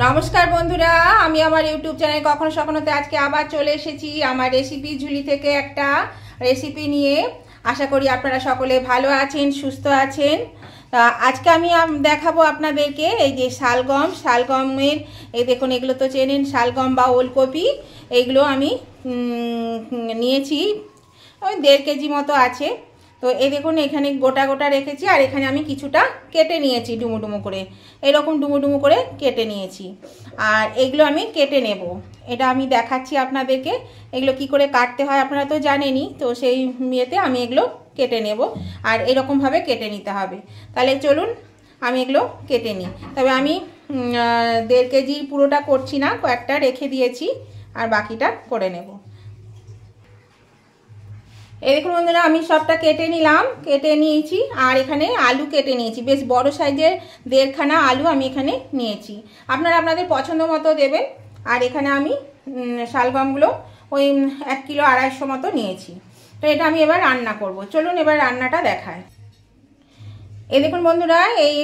নমস্কার বন্ধুরা, আমি আমার ইউটিউব চ্যানেল কখনো সখনোতে আজকে আবার চলে এসেছি আমার রেসিপি ঝুলি থেকে একটা রেসিপি নিয়ে। আশা করি আপনারা সকলে ভালো আছেন, সুস্থ আছেন। আজকে আমি দেখাবো আপনাদেরকে এই যে শালগমের এই দেখুন, এগুলো তো চেনেন, শালগম বা ওলকপি। এইগুলো আমি নিয়েছি, ওই 1.5 কেজি মতো আছে। তো এই দেখুন, এখানে গোটা গোটা রেখেছি, আর এখানে আমি কিছুটা কেটে নিয়েছি ডুমো ডুমো করে, এরকম ডুমো ডুমো করে কেটে নিয়েছি। আর এগুলো আমি কেটে নেব, এটা আমি দেখাচ্ছি আপনাদেরকে। এগুলো কি করে কাটতে হয় আপনারা তো জানেনই, তো সেই ইয়েতে আমি এগুলো কেটে নেব। আর এরকমভাবে কেটে নিতে হবে। তাহলে চলুন আমি এগুলো কেটে নিই। তবে আমি 1.5 কেজি পুরোটা করছি না, কয়েকটা রেখে দিয়েছি, আর বাকিটা করে নেব। এই দেখুন বন্ধুরা, আমি সবটা কেটে নিলাম, কেটে নিয়েছি। আর এখানে আলু কেটে নিয়েছি, বেশ বড় সাইজের 1.5 খানা আলু আমি এখানে নিয়েছি। আপনারা আপনাদের পছন্দ মতো দেবেন। আর এখানে আমি শালগমগুলো ওই 1 কিলো 250 মতো নিয়েছি। তো এটা আমি এবার রান্না করব। চলুন এবার রান্নাটা দেখায়। এই দেখুন বন্ধুরা, এই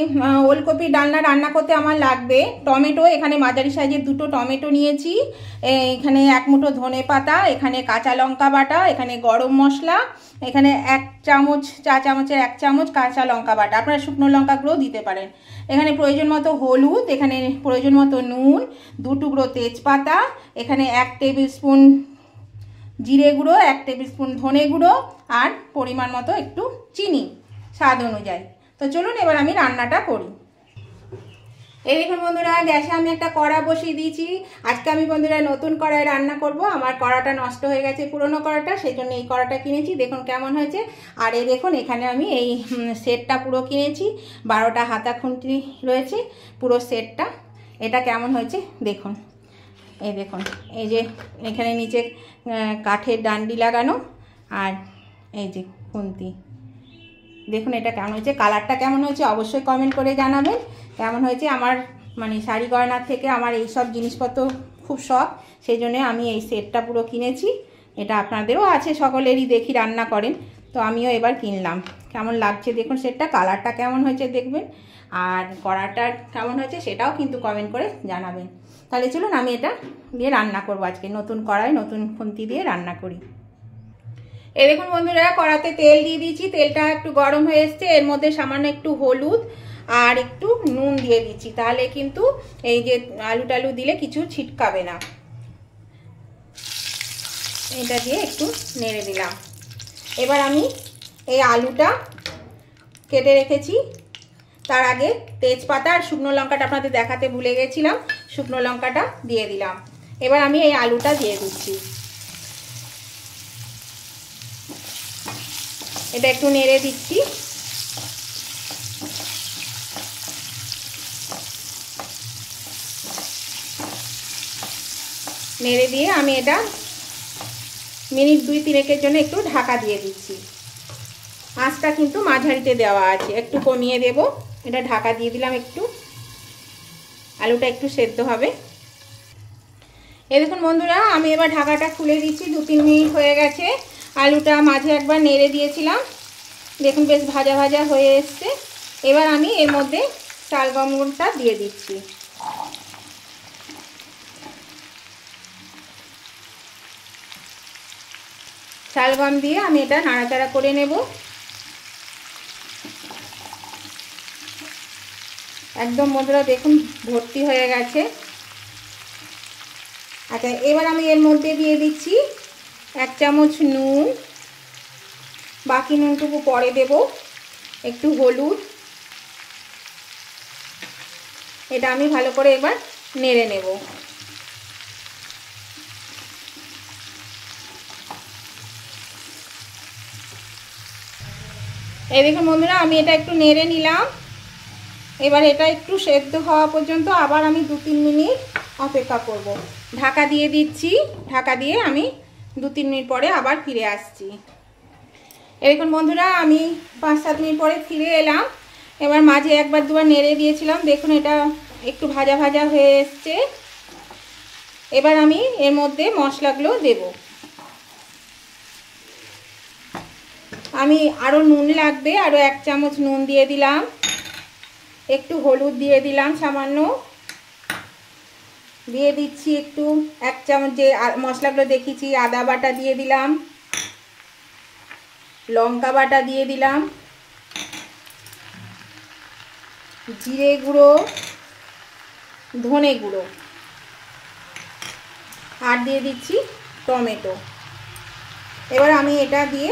ওলকপির ডালনা রান্না করতে আমার লাগবে টমেটো। এখানে মাঝারি সাইজের 2টো টমেটো নিয়েছি, এখানে 1 মুঠো ধনে পাতা, এখানে কাঁচা লঙ্কা বাটা, এখানে গরম মশলা, এখানে 1 চামচ, চা চামচের 1 চামচ কাঁচা লঙ্কা বাটা, আপনারা শুকনো লঙ্কাগুলোও দিতে পারেন। এখানে প্রয়োজন মতো হলুদ, এখানে প্রয়োজন মতো নুন, 2 টুকরো তেজপাতা, এখানে 1 টেবিল স্পুন জিরে গুঁড়ো, 1 টেবিল স্পুন ধনে গুঁড়ো, আর পরিমাণ মতো একটু চিনি স্বাদ অনুযায়ী। তো চলুন এবার আমি রান্নাটা করি। এই দেখুন বন্ধুরা, গ্যাসে আমি একটা কড়া বসিয়ে দিয়েছি। আজকে আমি বন্ধুরা নতুন কড়াই রান্না করব। আমার কড়াটা নষ্ট হয়ে গেছে, পুরনো কড়াটা, সেই জন্য এই কড়াটা কিনেছি। দেখুন কেমন হয়েছে। আর এই দেখুন, এখানে আমি এই সেটটা পুরো কিনেছি, 12টা হাতা খুন্তি রয়েছে পুরো সেটটা। এটা কেমন হয়েছে দেখুন। এই দেখুন, এই যে এখানে নিচে কাঠের ডান্ডি লাগানো, আর এই যে খুন্তি। দেখুন এটা কেমন হয়েছে, কালারটা কেমন হয়েছে অবশ্যই কমেন্ট করে জানাবেন কেমন হয়েছে। আমার মানে শাড়ি গয়নার থেকে আমার এই সব জিনিসপত্র খুব শখ, সেই জন্য আমি এই সেটটা পুরো কিনেছি। এটা আপনাদেরও আছে, সকলেরই দেখি রান্না করেন, তো আমিও এবার কিনলাম। কেমন লাগছে দেখুন সেটটা, কালারটা কেমন হয়েছে দেখবেন, আর কড়াটা কেমন হয়েছে সেটাও কিন্তু কমেন্ট করে জানাবেন। তাহলে চলুন আমি এটা দিয়ে রান্না করবো আজকে, নতুন কড়াই নতুন খুন্তি দিয়ে রান্না করি। এই দেখুন বন্ধুরা, কড়াতে তেল দিয়ে দিয়েছি, তেলটা একটু গরম হয়ে এসছে। এর মধ্যে সামান্য একটু হলুদ আর একটু নুন দিয়ে দিচ্ছি, তাহলে কিন্তু এই যে আলু টালু দিলে কিছু ছিটকাবে না। এটা দিয়ে একটু নেড়ে দিলাম। এবার আমি এই আলুটা কেটে রেখেছি, তার আগে তেজপাতা আর শুকনো লঙ্কাটা আপনাদের দেখাতে ভুলে গেছিলাম, শুকনো লঙ্কাটা দিয়ে দিলাম। এবার আমি এই আলুটা দিয়ে দিচ্ছি, এটা একটু নেড়ে দিচ্ছি। নেড়ে দিয়ে আমি এটা মিনিট 2-3 জন্য একটু ঢাকা দিয়ে দিচ্ছি। আঁচটা কিন্তু মাঝারিতে দেওয়া আছে, একটু কমিয়ে দেব। এটা ঢাকা দিয়ে দিলাম, একটু আলুটা একটু সেদ্ধ হবে। এই দেখুন বন্ধুরা, আমি এবার ঢাকাটা খুলে দিচ্ছি। 2-3 মিনিট হয়ে গেছে। আলুটা মাঝে একবার নেড়ে দিয়েছিলাম, দেখুন বেশ ভাজা ভাজা হয়ে এসছে। এবার আমি এর মধ্যে শালগমটা দিয়ে দিচ্ছি। শালগম দিয়ে আমি এটা নাড়াচাড়া করে নেব। একদম বন্ধুরা দেখুন ভর্তি হয়ে গেছে। আচ্ছা, এবার আমি এর মধ্যে দিয়ে দিচ্ছি 1 চামচ নুন, বাকি নুনটুকু পরে দেব, একটু হলুদ। এটা আমি ভালো করে এবার নেড়ে নেব। এই দেখুন বন্ধুরা, আমি এটা একটু নেড়ে নিলাম। এবার এটা একটু সেদ্ধ হওয়া পর্যন্ত আবার আমি 2-3 মিনিট অপেক্ষা করব। ঢাকা দিয়ে দিচ্ছি, ঢাকা দিয়ে আমি 2-3 মিনিট পরে আবার ফিরে আসছি। এই দেখুন বন্ধুরা, আমি 5-7 মিনিট পরে ফিরে এলাম। এবার মাঝে একবার দুবার নেড়ে দিয়েছিলাম, দেখুন এটা একটু ভাজা ভাজা হয়ে এসছে। এবার আমি এর মধ্যে মশলাগুলো দেব। আমি আরও নুন লাগবে, আরও 1 চামচ নুন দিয়ে দিলাম, একটু হলুদ দিয়ে দিলাম সামান্য, দিয়ে দিচ্ছি একটু 1 চামচ যে মশলাগুলো দেখিয়েছি, আদা বাটা দিয়ে দিলাম, লঙ্কা বাটা দিয়ে দিলাম, জিরে গুঁড়ো, ধনে গুঁড়ো, আর দিয়ে দিচ্ছি টমেটো। এবার আমি এটা দিয়ে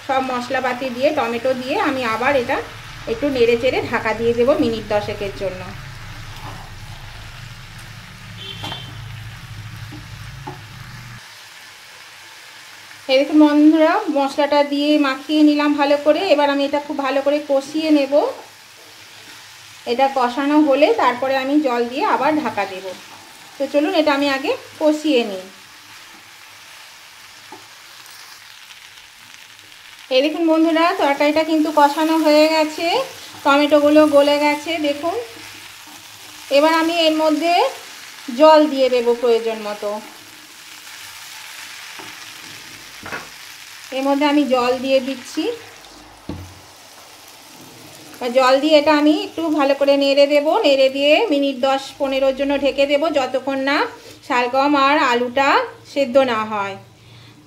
সব মশলাপাতি দিয়ে টমেটো দিয়ে আমি আবার এটা একটু নেড়ে চেড়ে ঢাকা দিয়ে দেবো মিনিট 10 জন্য। এই দেখুন বন্ধুরা, মশলাটা দিয়ে মাখিয়ে নিলাম ভালো করে। এবার আমি এটা খুব ভালো করে কষিয়ে নেব। এটা কষানো হলে তারপরে আমি জল দিয়ে আবার ঢাকা দেব। তো চলুন এটা আমি আগে কষিয়ে নিই। এই দেখুন বন্ধুরা, তরকারিটা কিন্তু কষানো হয়ে গেছে, টমেটোগুলো গলে গেছে দেখুন। এবার আমি এর মধ্যে জল দিয়ে দেব প্রয়োজন মতো। এর মধ্যে আমি জল দিয়ে দিচ্ছি। জল দিয়ে এটা আমি একটু ভালো করে নেড়ে দেব। নেড়ে দিয়ে মিনিট 10-15 জন্য ঢেকে দেব, যতক্ষণ না শালগম আর আলুটা সেদ্ধ না হয়।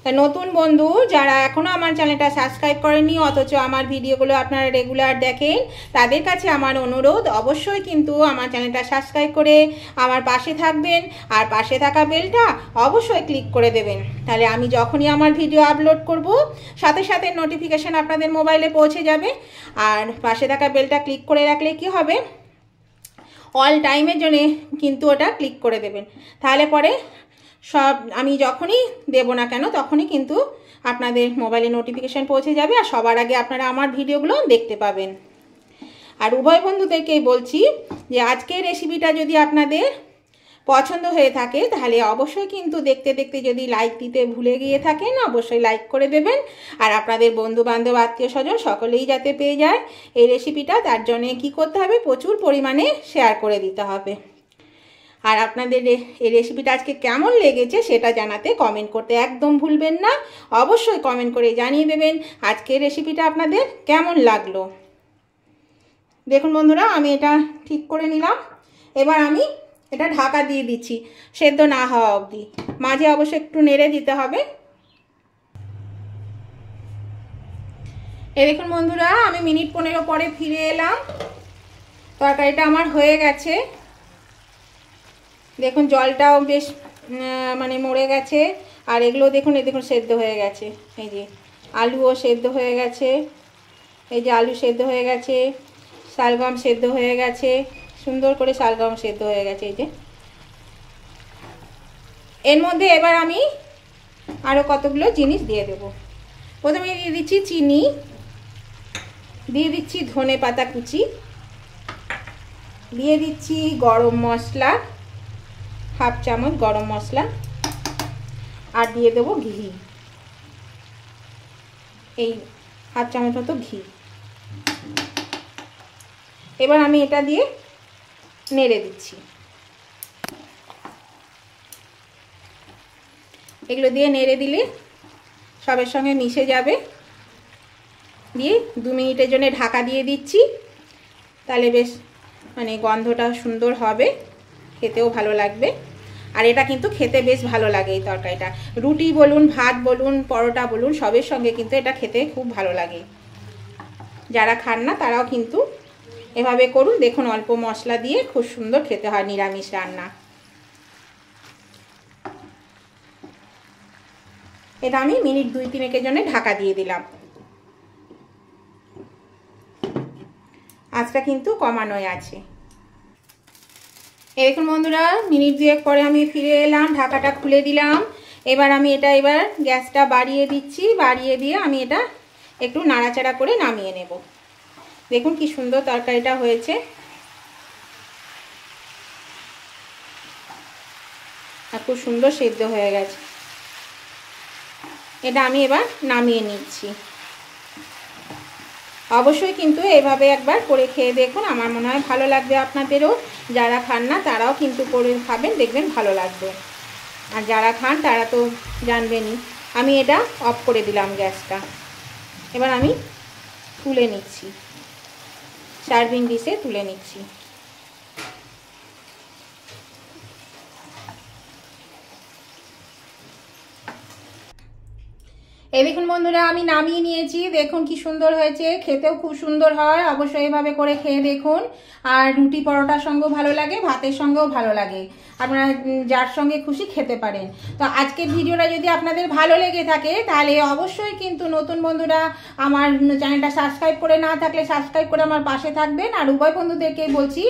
তা নতুন বন্ধু যারা এখনও আমার চ্যানেলটা সাবস্ক্রাইব করেনি অথচ আমার ভিডিওগুলো আপনারা রেগুলার দেখেন, তাদের কাছে আমার অনুরোধ অবশ্যই কিন্তু আমার চ্যানেলটা সাবস্ক্রাইব করে আমার পাশে থাকবেন, আর পাশে থাকা বেলটা অবশ্যই ক্লিক করে দেবেন। তাহলে আমি যখনই আমার ভিডিও আপলোড করব সাথে সাথে নোটিফিকেশান আপনাদের মোবাইলে পৌঁছে যাবে। আর পাশে থাকা বেলটা ক্লিক করে রাখলে কি হবে, অল টাইমের জন্য কিন্তু ওটা ক্লিক করে দেবেন। তাহলে পরে সব আমি যখনই দেব না কেন তখনই কিন্তু আপনাদের মোবাইলে নোটিফিকেশান পৌঁছে যাবে, আর সবার আগে আপনারা আমার ভিডিওগুলো দেখতে পাবেন। আর উভয় বন্ধুদেরকেই বলছি যে আজকের রেসিপিটা যদি আপনাদের পছন্দ হয়ে থাকে তাহলে অবশ্যই কিন্তু দেখতে দেখতে যদি লাইক দিতে ভুলে গিয়ে থাকেন অবশ্যই লাইক করে দেবেন। আর আপনাদের বন্ধু বান্ধব আত্মীয় স্বজন সকলেই যাতে পেয়ে যায় এই রেসিপিটা, তার জন্য কি করতে হবে, প্রচুর পরিমাণে শেয়ার করে দিতে হবে। আর আপনাদের এই রেসিপিটা আজকে কেমন লেগেছে সেটা জানাতে কমেন্ট করতে একদম ভুলবেন না। অবশ্যই কমেন্ট করে জানিয়ে দেবেন আজকের রেসিপিটা আপনাদের কেমন লাগলো। দেখুন বন্ধুরা, আমি এটা ঠিক করে নিলাম। এবার আমি এটা ঢাকা দিয়ে দিচ্ছি সেদ্ধ না হওয়া অবধি। মাঝে অবশ্যই একটু নেড়ে দিতে হবে। এই দেখুন বন্ধুরা, আমি মিনিট 15 পরে ফিরে এলাম। তরকারিটা আমার হয়ে গেছে। দেখুন জলটাও বেশ মানে মরে গেছে। আর এগুলো দেখুন, এই দেখুন সেদ্ধ হয়ে গেছে। এই যে আলুও সেদ্ধ হয়ে গেছে, এই যে আলু সেদ্ধ হয়ে গেছে, শালগম সেদ্ধ হয়ে গেছে, সুন্দর করে শালগম সেদ্ধ হয়ে গেছে। এই যে এর মধ্যে এবার আমি আরও কতগুলো জিনিস দিয়ে দেব। প্রথমে দিয়ে দিচ্ছি চিনি, দিয়ে দিচ্ছি ধনে পাতা কুচি, দিয়ে দিচ্ছি গরম মশলা, 1/2 চামচ গরম মশলা, আর দিয়ে দেবো ঘি, এই 1/2 চামচ মতো ঘি। এবার আমি এটা দিয়ে নেড়ে দিচ্ছি। এগুলো দিয়ে নেড়ে দিলে সবের সঙ্গে মিশে যাবে। দিয়ে 2 মিনিটের জন্য ঢাকা দিয়ে দিচ্ছি। তাহলে বেশ মানে গন্ধটা সুন্দর হবে, খেতেও ভালো লাগবে। আর এটা কিন্তু খেতে বেশ ভালো লাগে এই তরকারিটা। রুটি বলুন, ভাত বলুন, পরোটা বলুন, সবের সঙ্গে কিন্তু এটা খেতে খুব ভালো লাগে। যারা খান না তারাও কিন্তু এভাবে করুন। দেখুন অল্প মশলা দিয়ে খুব সুন্দর খেতে হয় নিরামিষ রান্না। এটা আমি মিনিট 2-3 জন্য ঢাকা দিয়ে দিলাম। আঁচটা কিন্তু কমানোই আছে। দেখুন বন্ধুরা, মিনিট 2 পরে আমি ফিরে এলাম, ঢাকাটা খুলে দিলাম। এবার আমি এটা গ্যাসটা বাড়িয়ে দিচ্ছি। বাড়িয়ে দিয়ে আমি এটা একটু নাড়াচাড়া করে নামিয়ে নেব। দেখুন কি সুন্দর তরকারিটা হয়েছে, আর খুব সুন্দর সেদ্ধ হয়ে গেছে। এটা আমি এবার নামিয়ে নিচ্ছি। অবশ্যই কিন্তু এভাবে একবার করে খেয়ে দেখুন, আমার মনে হয় ভালো লাগবে আপনাদেরও। যারা খান না তারাও কিন্তু করে খাবেন, দেখবেন ভালো লাগবে। আর যারা খান তারা তো জানবেনই। আমি এটা অফ করে দিলাম গ্যাসটা। এবার আমি তুলে নিচ্ছি, সার্ভিং ডিশে তুলে নিচ্ছি। এই দেখুন বন্ধুরা, আমি নামিয়ে নিয়েছি। দেখুন কি সুন্দর হয়েছে, খেতেও খুব সুন্দর হয়। অবশ্যই এভাবে করে খেয়ে দেখুন। আর রুটি পরোটার সঙ্গেও ভালো লাগে, ভাতের সঙ্গেও ভালো লাগে। আপনারা যার সঙ্গে খুশি খেতে পারেন। তো আজকের ভিডিওটা যদি আপনাদের ভালো লেগে থাকে তাহলে অবশ্যই কিন্তু নতুন বন্ধুরা আমার চ্যানেলটা সাবস্ক্রাইব করে না থাকলে সাবস্ক্রাইব করে আমার পাশে থাকবেন। আর উভয় বন্ধুদেরকে বলছি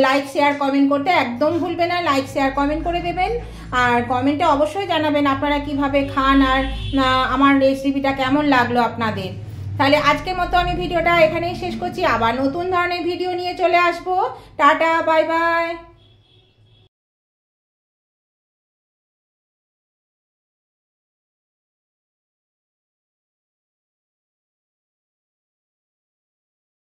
লাইক শেয়ার কমেন্ট করতে একদম ভুলবেন না। লাইক শেয়ার কমেন্ট করে দেবেন। আর কমেন্টে অবশ্যই জানাবেন আপনারা কিভাবে খান আর আমার রেসিপিটা কেমন লাগলো আপনাদের। তাহলে আজকের মতো আমি ভিডিওটা এখানেই শেষ করছি। আবার নতুন ধরনের ভিডিও নিয়ে চলে আসবো। Tata, bye bye.